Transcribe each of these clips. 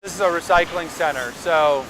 This is a recycling center, so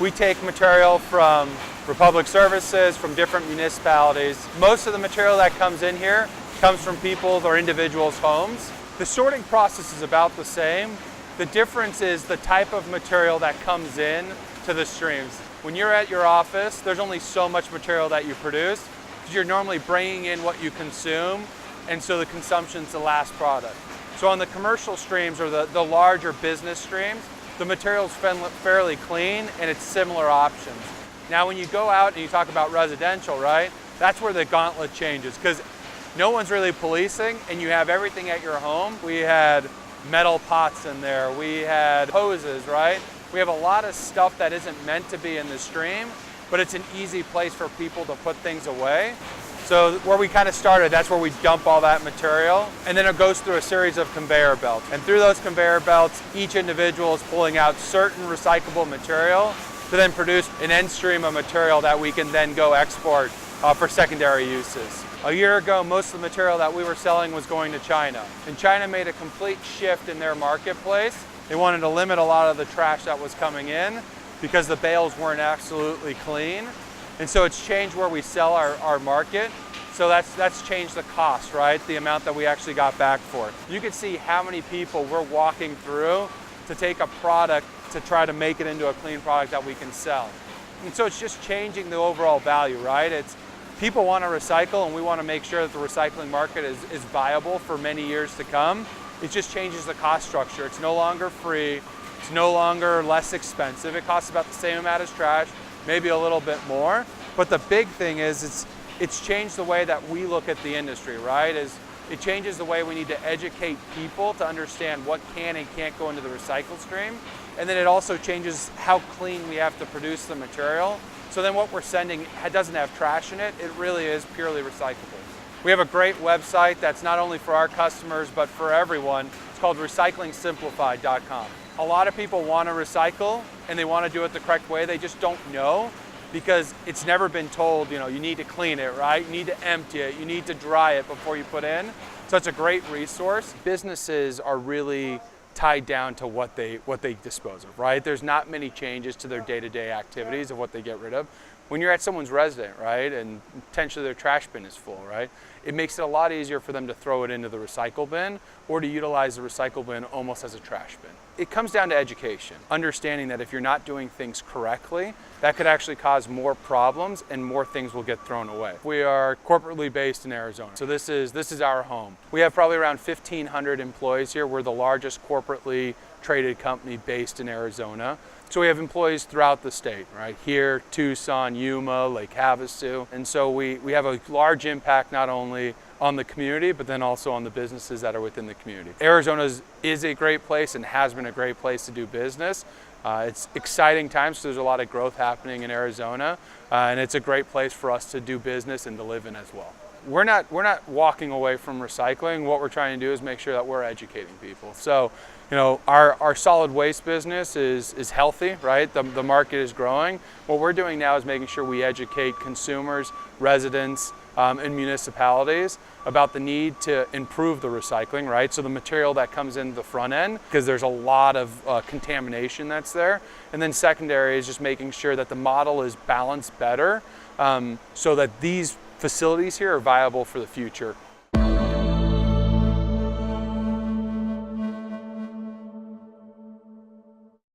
we take material from Republic Services, from different municipalities. Most of the material that comes in here comes from people's or individuals' homes. The sorting process is about the same. The difference is the type of material that comes in to the streams. When you're at your office, there's only so much material that you produce because you're normally bringing in what you consume, and so the consumption's the last product. So on the commercial streams or the larger business streams, the material's fairly clean and it's similar options. Now when you go out and you talk about residential, right, that's where the gauntlet changes because no one's really policing and you have everything at your home. We had metal pots in there, we had hoses, right? We have a lot of stuff that isn't meant to be in the stream, but it's an easy place for people to put things away. So where we kind of started, that's where we dump all that material, and then it goes through a series of conveyor belts. And through those conveyor belts, each individual is pulling out certain recyclable material to then produce an end stream of material that we can then go export for secondary uses. A year ago, most of the material that we were selling was going to China. And China made a complete shift in their marketplace. They wanted to limit a lot of the trash that was coming in because the bales weren't absolutely clean. And so it's changed where we sell our market. So that's changed the cost, right? The amount that we actually got back for it. You can see how many people we're walking through to take a product to try to make it into a clean product that we can sell. And so it's just changing the overall value, right? It's people want to recycle and we want to make sure that the recycling market is viable for many years to come. It just changes the cost structure. It's no longer free. It's no longer less expensive. It costs about the same amount as trash, maybe a little bit more. But the big thing is it's changed the way that we look at the industry, right? It changes the way we need to educate people to understand what can and can't go into the recycle stream. And then it also changes how clean we have to produce the material. So then what we're sending doesn't have trash in it. It really is purely recyclable. We have a great website that's not only for our customers, but for everyone. It's called recyclingsimplified.com. A lot of people want to recycle and they want to do it the correct way. They just don't know because it's never been told, you need to clean it, right? You need to empty it. You need to dry it before you put in. So it's a great resource. Businesses are really tied down to what they dispose of, right? There's not many changes to their day-to-day activities of what they get rid of. When you're at someone's residence, right, and potentially their trash bin is full, right, it makes it a lot easier for them to throw it into the recycle bin or to utilize the recycle bin almost as a trash bin. It comes down to education, understanding that if you're not doing things correctly, that could actually cause more problems and more things will get thrown away. We are corporately based in Arizona, so this is our home. We have probably around 1,500 employees here. We're the largest corporately traded company based in Arizona. So we have employees throughout the state, right? Here, Tucson, Yuma, Lake Havasu. And so we have a large impact not only on the community, but then also on the businesses that are within the community. Arizona is a great place and has been a great place to do business. It's exciting times, so there's a lot of growth happening in Arizona, and it's a great place for us to do business and to live in as well. We're not walking away from recycling. What we're trying to do is make sure that we're educating people. So, our solid waste business is healthy, right? The market is growing. What we're doing now is making sure we educate consumers, residents, and municipalities about the need to improve the recycling, right? So the material that comes into the front end, because there's a lot of contamination that's there. And then secondary is just making sure that the model is balanced better so that these facilities here are viable for the future